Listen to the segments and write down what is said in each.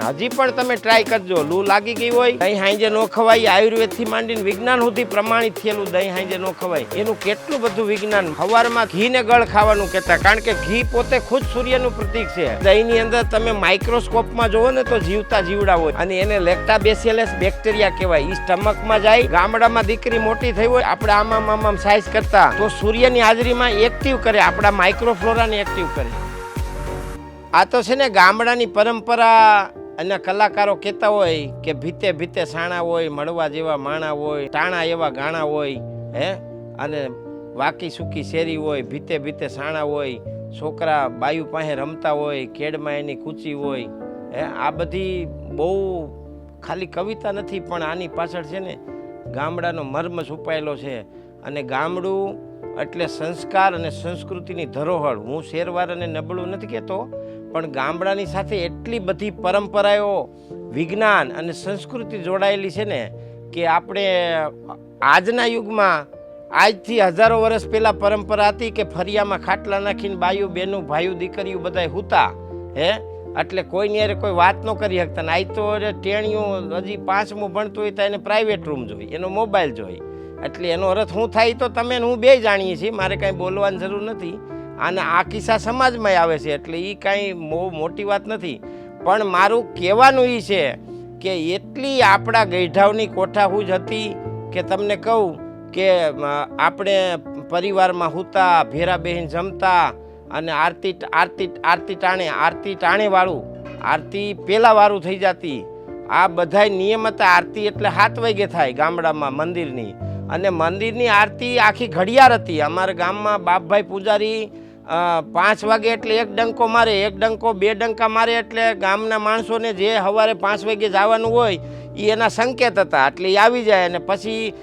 હજી પણ તમે ટ્રાય કરજો. લૂ લાગી ગઈ હોય, દહીં હાંજે ન ખવાય. આયુર્વેદ થી માંડીને વિજ્ઞાન સુધી પ્રમાણિત થયેલું દહીં હાંજે ન ખવાય. એનું કેટલું બધું વિજ્ઞાન. સવારમાં ઘી ને ગળ ખાવાનું કહેતા, કારણ કે ઘી પોતે ખુદ સૂર્યનું પ્રતીક છે. દહીંની અંદર તમે માઇક્રોસ્કોપમાં જોવો ને તો જીવતા જીવડા હોય, અને એને લેક્ટાબેસિલસ બેક્ટેરિયા કહેવાય. એ સ્ટમકમાં જાય. ગામડામાં દીકરી મોટી થઈ હોય, આપણે આમાં સાઇઝ કરતા તો સૂર્યની હાજરીમાં એક્ટિવ કરે, આપણા માઇક્રોફ્લોરાને એક્ટિવ કરે. આ તો છે ને ગામડાની પરંપરા. અને કલાકારો કહેતા હોય કે ભીતે ભીતે સાણા હોય, મળવા જેવા માણા હોય, ટાણા એવા ગાણા હોય, અને વાકી સૂકી શેરી હોય, ભીતે ભીતે સાણા હોય, છોકરા બાયુ પાસે રમતા હોય, કેડમાં એની કૂચી હોય. આ બધી બહુ ખાલી કવિતા નથી, પણ આની પાછળ છે ને ગામડાનો મર્મ છુપાયેલો છે. અને ગામડું એટલે સંસ્કાર અને સંસ્કૃતિની ધરોહર. હું શેરવાર અને નબળું નથી કહેતો, પણ ગામડાની સાથે એટલી બધી પરંપરાઓ, વિજ્ઞાન અને સંસ્કૃતિ જોડાયેલી છે ને કે આપણે આજના યુગમાં, આજથી હજારો વર્ષ પહેલાં પરંપરા હતી કે ફરિયામાં ખાટલા નાખીને બાયું બેનું ભાઈઓ દીકરીઓ બધા હુતા, એટલે કોઈની યારે કોઈ વાત ન કરી શકતા. ને આજ તો ટેણીયું હજી 5મું ભણતું હોય તો એને પ્રાઇવેટ રૂમ જોઈ, એનો મોબાઈલ જોઈ. એટલે એનો અર્થ શું થાય તો તમે હું બે જાણીએ છીએ, મારે કાંઈ બોલવાની જરૂર નથી. અને આ કિસ્સા સમાજમાં આવે છે, એટલે એ કાંઈ બહુ મોટી વાત નથી. પણ મારું કહેવાનું એ છે કે એટલી આપણા ગઈઢાવની કોઠાહૂજ હતી કે તમને કહું કે આપણે પરિવારમાં હુતા, ભેરા બહેન જમતા, અને આરતી ટાણે વાળું, આરતી પહેલાં વાળું થઈ જતી. આ બધાય નિયમ હતા. આરતી એટલે 7 વાગે થાય ગામડામાં મંદિરની, અને મંદિરની આરતી આખી ઘડિયાળ હતી. અમારા ગામમાં બાપભાઈ પૂજારી 5 વાગે એટલે એક ડંકો મારે, એક ડંકો 2 ડંકા મારે, એટલે ગામના માણસોને જે સવારે 5 વાગે જવાનું હોય એ એના સંકેત હતા. એટલે એ આવી જાય, અને પછી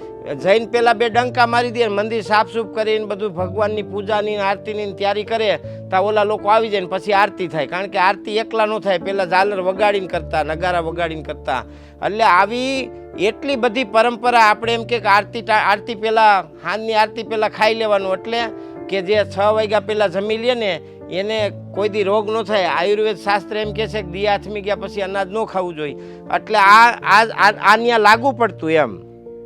જઈને પહેલાં 2 ડંકા મારી દે, મંદિર સાફસૂફ કરીને બધું ભગવાનની પૂજાની આરતીની તૈયારી કરે, તો ઓલા લોકો આવી જાય ને પછી આરતી થાય. કારણ કે આરતી એકલા ન થાય, પહેલાં ઝાલર વગાડીને કરતા, નગારા વગાડીને કરતા. એટલે આવી એટલી બધી પરંપરા. આપણે એમ કે આરતી પહેલાં, હાંજની આરતી પહેલાં ખાઈ લેવાનું, એટલે કે જે 6 વાગ્યા પહેલાં જમી લે ને એને કોઈ દી રોગ ન થાય. આયુર્વેદ શાસ્ત્ર એમ કહે છે કે દી આથમી ગયા પછી અનાજ ન ખાવું જોઈએ. એટલે આ ત્યાં લાગુ પડતું, એમ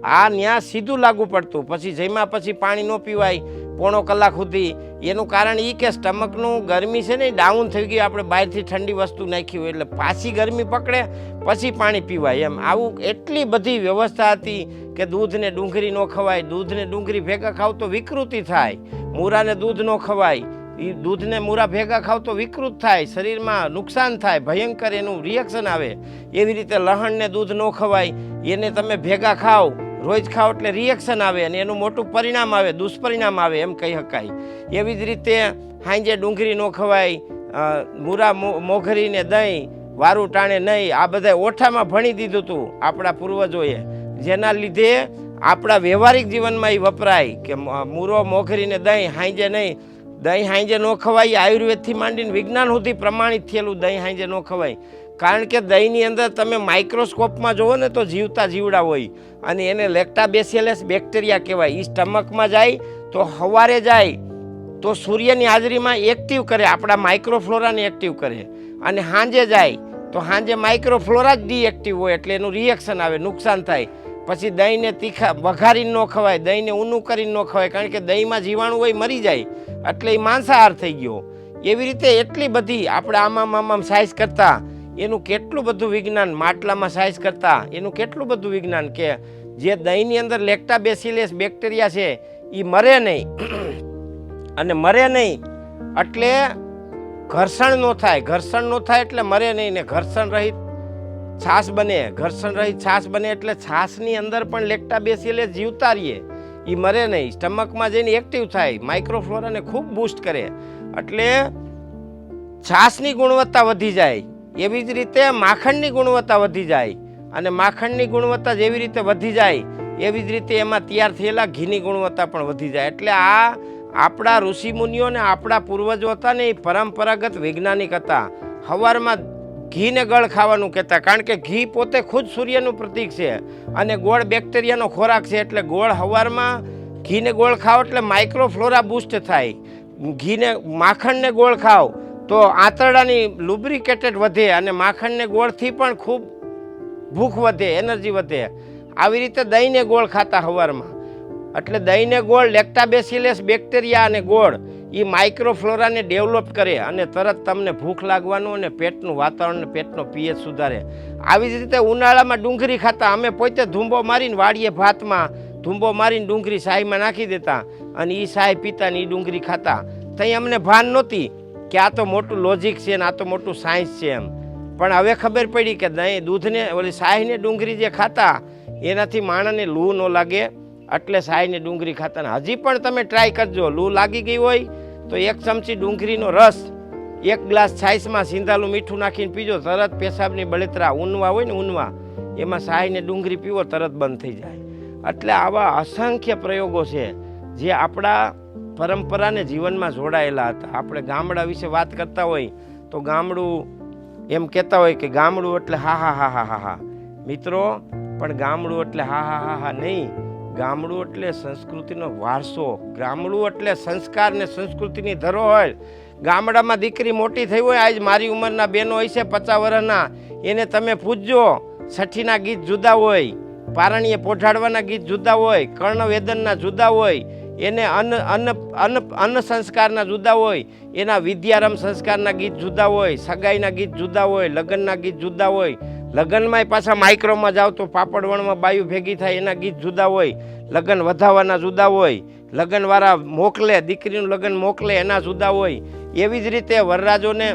આ ત્યાં સીધું લાગુ પડતું. પછી જમ્યા પછી પાણી ન પીવાય 1/4 કલાક સુધી. એનું કારણ એ કે સ્ટમકનું ગરમી છે ને ડાઉન થઈ ગયું, આપણે બહારથી ઠંડી વસ્તુ નાખી હોય એટલે પાછી ગરમી પકડે, પછી પાણી પીવાય. એમ આવું એટલી બધી વ્યવસ્થા હતી કે દૂધ ને ડુંગળી ન ખવાય. દૂધ ને ડુંગળી ભેગા ખાવ તો વિકૃતિ થાય. મૂરાને દૂધ ન ખવાય. એ દૂધને મૂરા ભેગા ખાવ તો વિકૃત થાય, શરીરમાં નુકસાન થાય, ભયંકર એનું રિએક્શન આવે. એવી રીતે લહણને દૂધ ન ખવાય, એને તમે ભેગા ખાવ, રોજ ખાઓ એટલે રિએક્શન આવે, અને એનું મોટું પરિણામ આવે, દુષ્પરિણામ આવે એમ કહી શકાય. એવી જ રીતે હાંજે ડુંગળી ન ખવાય, મૂરા મોઘરીને દહીં, વારું ટાણે નહીં. આ બધા ઓઠામાં ભણી દીધું હતું આપણા પૂર્વજોએ, જેના લીધે આપણા વ્યવહારિક જીવનમાં એ વપરાય કે મૂરો મોઘરીને દહીં હાંજે નહીં. દહીં હાંજે ન ખવાય. આયુર્વેદથી માંડીને વિજ્ઞાન સુધી પ્રમાણિત થયેલું દહીં હાંજે ન ખવાય. કારણ કે દહીંની અંદર તમે માઇક્રોસ્કોપમાં જુઓ ને તો જીવતા જીવડા હોય, અને એને લેક્ટાબેસિલસ બેક્ટેરિયા કહેવાય. એ સ્ટમકમાં જાય તો સવારે જાય તો સૂર્યની હાજરીમાં એક્ટિવ કરે, આપણા માઇક્રોફ્લોરાને એક્ટિવ કરે, અને સાંજે જાય તો સાંજે માઇક્રોફ્લોરા જ ડીએક્ટિવ હોય, એટલે એનું રિએક્શન આવે, નુકસાન થાય. પછી દહીંને તીખા વઘારીને ન ખવાય, દહીંને ઊનું કરીને ન ખવાય, કારણ કે દહીંમાં જીવાણુ હોય મરી જાય, એટલે એ માંસાહાર થઈ ગયો. એવી રીતે એટલી બધી આપણે આમાં સાઇઝ કરતા એનું કેટલું બધું વિજ્ઞાન, માટલામાં સાઇઝ કરતા એનું કેટલું બધું વિજ્ઞાન, કે જે દહીંની અંદર લેક્ટાબેસિલસ બેક્ટેરિયા છે એ મરે નહીં. અને મરે નહીં એટલે ઘર્ષણ ન થાય, ઘર્ષણ ન થાય એટલે મરે નહીં. ને ઘર્ષણ રહિત છાશ બને, ઘર્ષણ રહિત છાશ બને એટલે છાશની અંદર પણ લેક્ટાબેસિલસ જીવતા રહીએ, એ મરે નહીં. સ્ટમકમાં જઈને એક્ટિવ થાય, માઇક્રોફ્લોરાને ખૂબ બૂસ્ટ કરે, એટલે છાશની ગુણવત્તા વધી જાય. એવી જ રીતે માખણની ગુણવત્તા વધી જાય, અને માખણની ગુણવત્તા જેવી રીતે વધી જાય એવી જ રીતે એમાં તૈયાર થયેલા ઘીની ગુણવત્તા પણ વધી જાય. એટલે આ આપણા ઋષિમુનિઓ ને આપણા પૂર્વજો હતા ને એ પરંપરાગત વૈજ્ઞાનિક હતા. સવારમાં ઘીને ગળ ખાવાનું કહેતા, કારણ કે ઘી પોતે ખુદ સૂર્યનું પ્રતીક છે, અને ગોળ બેક્ટેરિયાનો ખોરાક છે. એટલે ગોળ સવારમાં ઘીને ગોળ ખાઓ એટલે માઇક્રોફ્લોરા બૂસ્ટ થાય. ઘીને માખણને ગોળ ખાઓ તો આંતરડાની લુબ્રિકેટેડ વધે અને માખણને ગોળથી પણ ખૂબ ભૂખ વધે, એનર્જી વધે. આવી રીતે દહીંને ગોળ ખાતા સવારમાં, એટલે દહીંને ગોળ લેક્ટાબેસિલસ બેક્ટેરિયા અને ગોળ એ માઇક્રોફ્લોરાને ડેવલપ કરે અને તરત તમને ભૂખ લાગવાનું અને પેટનું વાતાવરણ, પેટનો પીએચ સુધારે. આવી જ રીતે ઉનાળામાં ડુંગળી ખાતા. અમે પોતે ધૂંબો મારીને વાડીએ ભાતમાં ધૂંબો મારીને ડુંગળી શાહીમાં નાખી દેતા અને એ શાહી પીતા ને એ ડુંગળી ખાતા. ત્યાં અમને ભાન નહોતી કે આ તો મોટું લોજિક છે ને આ તો મોટું સાયન્સ છે એમ. પણ હવે ખબર પડી કે દહીં દૂધને ઓલી શાહીને ડુંગળી જે ખાતા એનાથી માણસને લૂ ન લાગે, એટલે શાહીને ડુંગળી ખાતા. ને હજી પણ તમે ટ્રાય કરજો, લૂ લાગી ગઈ હોય તો 1 ચમચી ડુંગળીનો રસ 1 ગ્લાસ છાશમાં સિંધાલું મીઠું નાખીને પીજો, તરત પેશાબની બળતરા ઊનવા હોય ને ઊનવા એમાં શાહીને ડુંગળી પીવો તરત બંધ થઈ જાય. એટલે આવા અસંખ્ય પ્રયોગો છે જે આપણા પરંપરાને જીવનમાં જોડાયેલા હતા. આપણે ગામડા વિશે વાત કરતા હોય તો ગામડું એમ કહેતા હોય કે ગામડું એટલે હા હા હા હા હા હા. મિત્રો, પણ ગામડું એટલે હા હા હા હા નહીં. ગામડું એટલે સંસ્કૃતિનો વારસો, ગામડું એટલે સંસ્કાર ને સંસ્કૃતિની ધરોહર. ગામડામાં દીકરી મોટી થઈ હોય, આજ મારી ઉંમરના બહેનો હોય છે 50 વર્ષના, એને તમે પૂછજો, છઠ્ઠીના ગીત જુદા હોય, પારણીએ પોઢાડવાના ગીત જુદા હોય, કર્ણવેદનના જુદા હોય, એને અન્ન સંસ્કારના જુદા હોય, એના વિદ્યારંભ સંસ્કારના ગીત જુદા હોય, સગાઈના ગીત જુદા હોય, લગ્નના ગીત જુદા હોય. લગ્નમાંય પાછા માઇક્રોમાં જાઓ તો પાપડવણમાં બાયું ભેગી થાય એના ગીત જુદા હોય, લગ્ન વધાવવાના જુદા હોય, લગ્નવાળા મોકલે, દીકરીનું લગ્ન મોકલે એના જુદા હોય. એવી જ રીતે વરરાજોને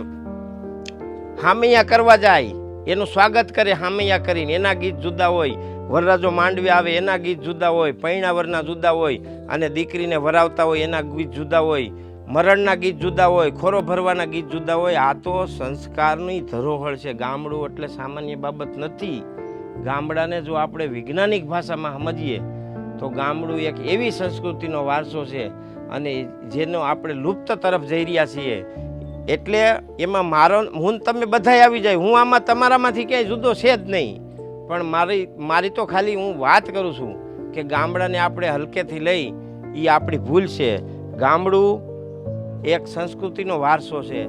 હામૈયા કરવા જાય, એનું સ્વાગત કરે હામૈયા કરીને, એના ગીત જુદા હોય. વરરાજો માંડવે આવે એના ગીત જુદા હોય, પૈણાવરના જુદા હોય, અને દીકરીને વરાવતા હોય એના ગીત જુદા હોય, મરણના ગીત જુદા હોય, ખોરો ભરવાના ગીત જુદા હોય. આ તો સંસ્કારની ધરોહર છે. ગામડું એટલે સામાન્ય બાબત નથી. ગામડાને જો આપણે વૈજ્ઞાનિક ભાષામાં સમજીએ તો ગામડું એક એવી સંસ્કૃતિનો વારસો છે અને જેનો આપણે લુપ્ત તરફ જઈ રહ્યા છીએ. એટલે એમાં હું તમે બધાય આવી જાય, હું આમાં તમારામાંથી ક્યાંય જુદો છે જ નહીં. પણ મારી તો ખાલી હું વાત કરું છું કે ગામડાને આપણે હલકેથી લઈ એ આપણી ભૂલ છે. ગામડું એક સંસ્કૃતિનો વારસો છે.